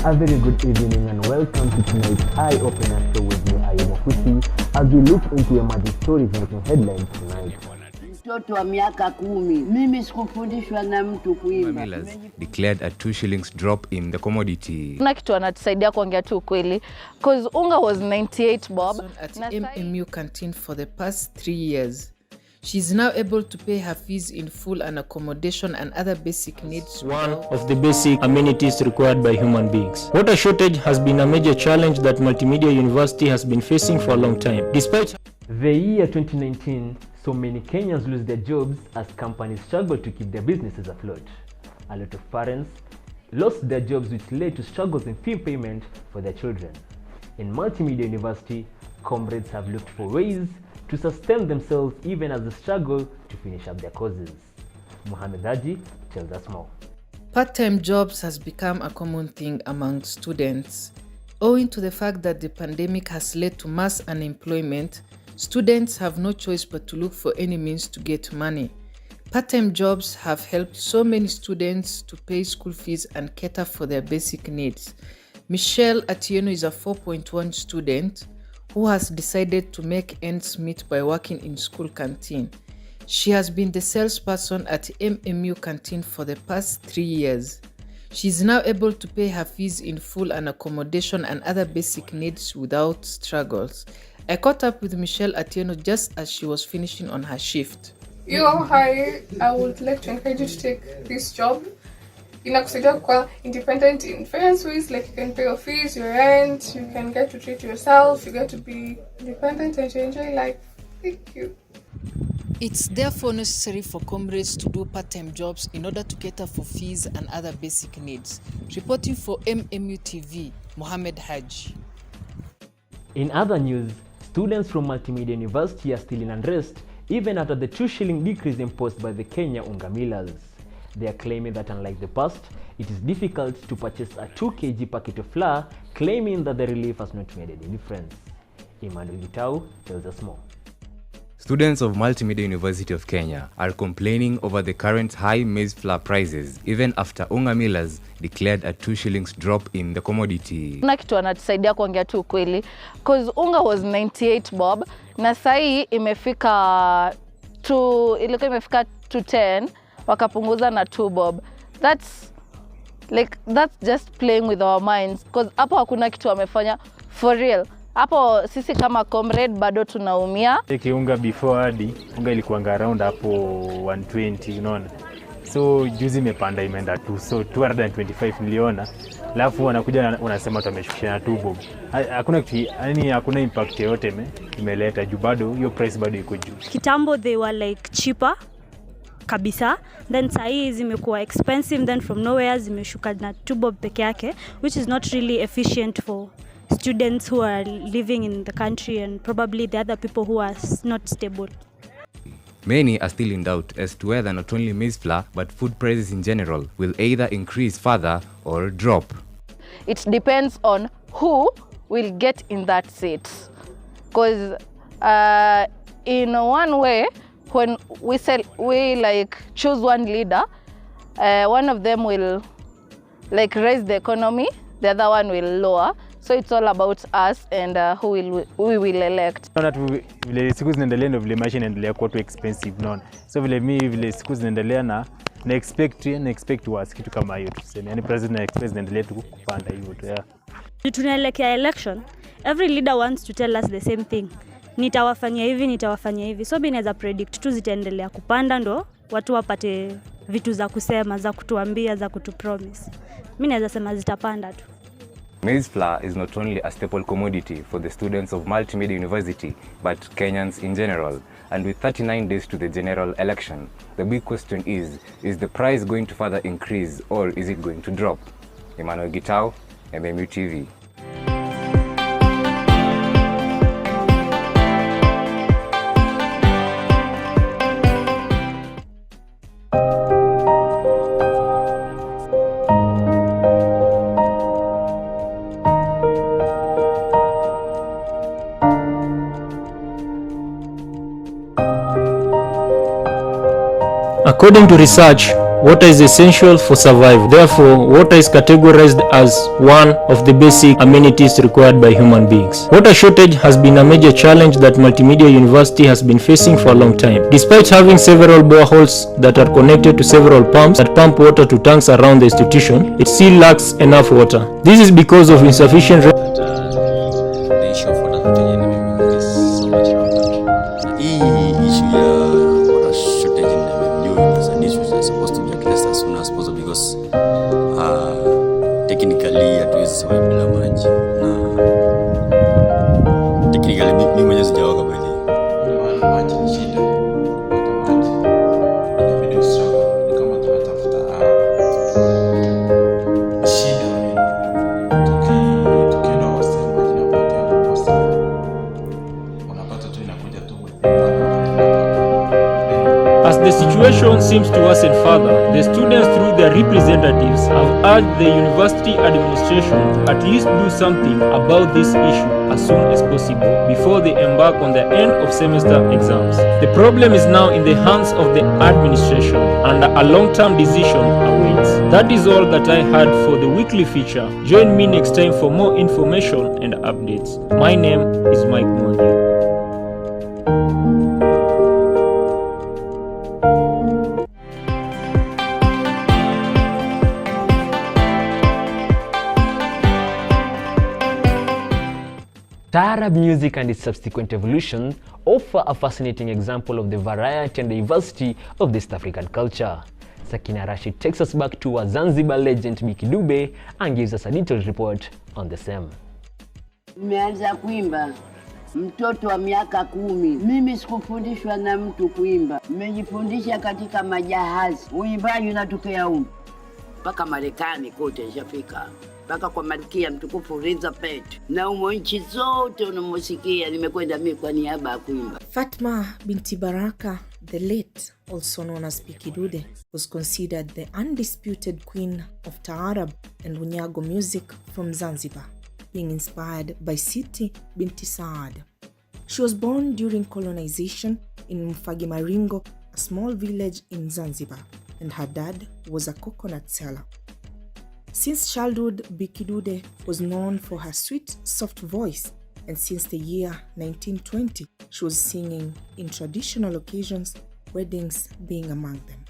A very good evening and welcome to tonight's Eye-Opener show with me, Ayubu Fusi, as we look into emerging stories making headlines tonight. Mtoto wa miaka 10, mimi sikufundishwa na mtu kuimba. Declared a 2 shillings drop in the commodity. Kuna kitu anatusaidia kuongea tu kweli, because unga was 98 bob at MMU canteen for the past 3 years. She is now able to pay her fees in full and accommodation and other basic needs. One of the basic amenities required by human beings. Water shortage has been a major challenge that Multimedia University has been facing for a long time. Despite the year 2019, so many Kenyans lose their jobs as companies struggle to keep their businesses afloat. A lot of parents lost their jobs, which led to struggles in fee payment for their children. In Multimedia University, comrades have looked for ways to sustain themselves even as they struggle to finish up their courses. Mohamed Haji tells us more. Part-time jobs has become a common thing among students. Owing to the fact that the pandemic has led to mass unemployment, students have no choice but to look for any means to get money. Part-time jobs have helped so many students to pay school fees and cater for their basic needs. Michelle Atieno is a 4.1 student who has decided to make ends meet by working in school canteen. She has been the salesperson at MMU canteen for the past 3 years. She is now able to pay her fees in full and accommodation and other basic needs without struggles. I caught up with Michelle Atieno just as she was finishing on her shift. Hi, I would like to encourage you to take this job. Inakusaidia kuwa independent in various ways, like you can pay your fees, your rent, you can get to treat yourself, you get to be independent and to enjoy life. Thank you. It's therefore necessary for comrades to do part-time jobs in order to cater for fees and other basic needs. Reporting for MMU TV, Mohamed Haji. In other news, students from Multimedia University are still in unrest even after the 2 shilling decrease imposed by the Kenya unga millers. They are claiming that unlike the past, it is difficult to purchase a 2 kg packet of flour, claiming that the relief has not made any difference. Emmanuel Gitau tells us more. Students of Multimedia University of Kenya are complaining over the current high maize flour prices even after unga millers declared a 2 shillings drop in the commodity. Kuna kitu anatusaidia kuongea tu kweli, because unga was 98 bob na sai imefika ilikuwa 10, wakapunguza na 2 bob. That's just playing with our minds, because hapo hakuna kitu wamefanya for real. Hapo sisi kama comrade bado tunaumia. unga before hadi unga ilikuwa around hapo 120, unaona. So juzi imepanda imeenda 2, so 225 miliona. Alafu wanakuja wanasema tumeshukisha na 2 bob. Hakuna kitu, yani hakuna impact yote imeleta juu bado hiyo price bado iko juu. Kitambo they were like cheaper kabisa, then sahi zimekuwa expensive, then from nowhere zimeshuka na 2 bob peke yake, which is not really efficient for students who are living in the country and probably the other people who are not stable. Many are still in doubt as to whether not only maize flour but food prices in general will either increase further or drop. It depends on who will get in that seat, because in one way, when we choose one leader, one of them will raise the economy, the other one will lower. So it's all about us and who we will elect. Vile siku zinaendelea ndio vile maisha inaendelea kuwa too expensive, unaona. So vile siku zinaendelea na expect was kitu kama hiyo tuseme. Yani president na expect zinaendelea tu kupanda hivyo tu ya. Tunaelekea election. Every leader wants to tell us the same thing. Nitawafanyia hivi. So mimi naweza predict tu zitaendelea kupanda ndo watu wapate vitu za kusema, za kutuambia, za kutupromise. Mimi naweza sema zitapanda tu. Maize flour is not only a staple commodity for the students of Multimedia University, but Kenyans in general. And with 39 days to the general election, the big question is the price going to further increase or is it going to drop? Emmanuel Gitau, MMU TV. according to research, Water is essential for survival. Therefore, water is categorized as one of the basic amenities required by human beings. Water shortage has been a major challenge that Multimedia University has been facing for a long time. Despite having several boreholes that are connected to several pumps that pump water to tanks around the institution, it still lacks enough water. This is because of insufficient the issue of water shortage is so much rampant. Hii issue ya water shortage in MMU is an issue that's supposed to be addressed as soon as possible because technically hatuwezi survive bila maji, na technically mimi mwenyewe sijaoga by the way. Maji ni shida, kupata maji inabidi struggle, ni kama tunatafuta shida. Tukienda hostel maji inapotea hapo hostel, unapata tu inakuja tu. As the situation seems to worsen further, the students through their representatives have urged the university administration to at least do something about this issue as soon as possible before they embark on the end of semester exams. The problem is now in the hands of the administration and a long-term decision awaits. That is all that I had for the weekly feature. Join me next time for more information and updates. My name is Mike Mwangi. Taarab music and its subsequent evolution offer a fascinating example of the variety and diversity of the East African culture. Sakina Rashid takes us back to our Zanzibar legend Biki Dube and gives us a detailed report on the same. Nimeanza kuimba mtoto wa miaka 10. Mimi sikufundishwa na mtu kuimba. Nimejifundisha katika majahazi. Uimbaji unatokea huko. Mpaka Marekani kote nishafika. Mpaka kwa Malkia mtukufu Elizabeth. Na umo nchi zote unamosikia nimekwenda mimi kwa niaba ya kuimba. Fatma binti Baraka, the late, also known as Biki Dude, was considered the undisputed queen of Taarab and Unyago music from Zanzibar, being inspired by Siti binti Saad. She was born during colonization in Mfagi Maringo, a small village in Zanzibar, and her dad was a coconut seller. Since childhood, Biki Dude was known for her sweet, soft voice, and since the year 1920, she was singing in traditional occasions, weddings being among them.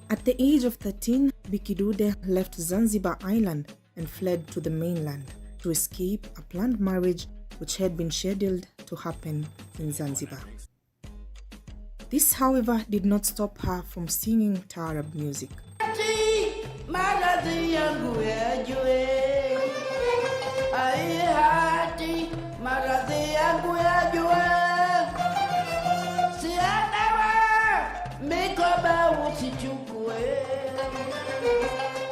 At the age of 13, Biki Dude left Zanzibar Island and fled to the mainland to escape a planned marriage which had been scheduled to happen in Zanzibar. This, however, did not stop her from singing Taarab music. Maradhi yangu yajue, ai hati maradhi yangu yajue, sianawa mikoba usichukue,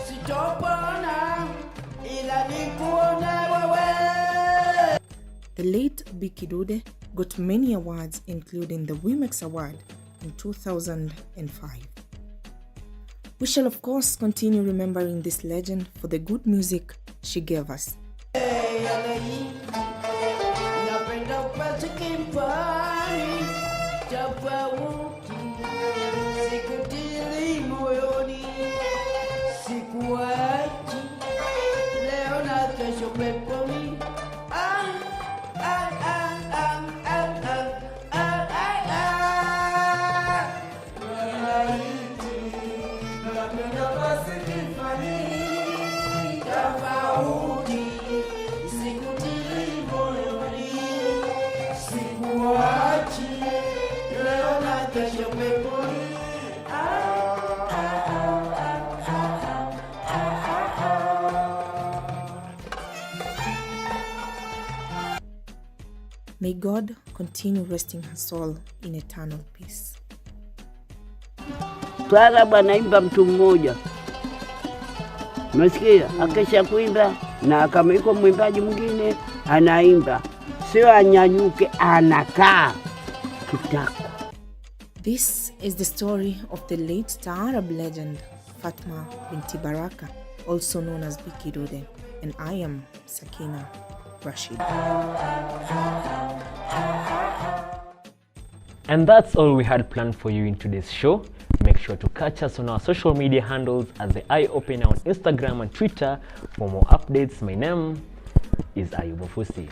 sitopona ila nikuone wewe. The late Biki Dude got many awards, including the Wimex Award in 2005. We shall of course continue remembering this legend for the good music she gave us. May God continue resting her soul in eternal peace. Taarab anaimba mtu mmoja. Unasikia? Akisha kuimba na kama yuko mwimbaji mwingine anaimba. Sio anyanyuke, anakaa kitako. This is the story of the late Taarab legend Fatma binti Baraka, also known as Biki Dude, and I am Sakina Rashid. And that's all we had planned for you in today's show. Make sure to catch us on our social media handles at The Eye Opener on Instagram and Twitter for more updates. My name is Ayuba Fusi.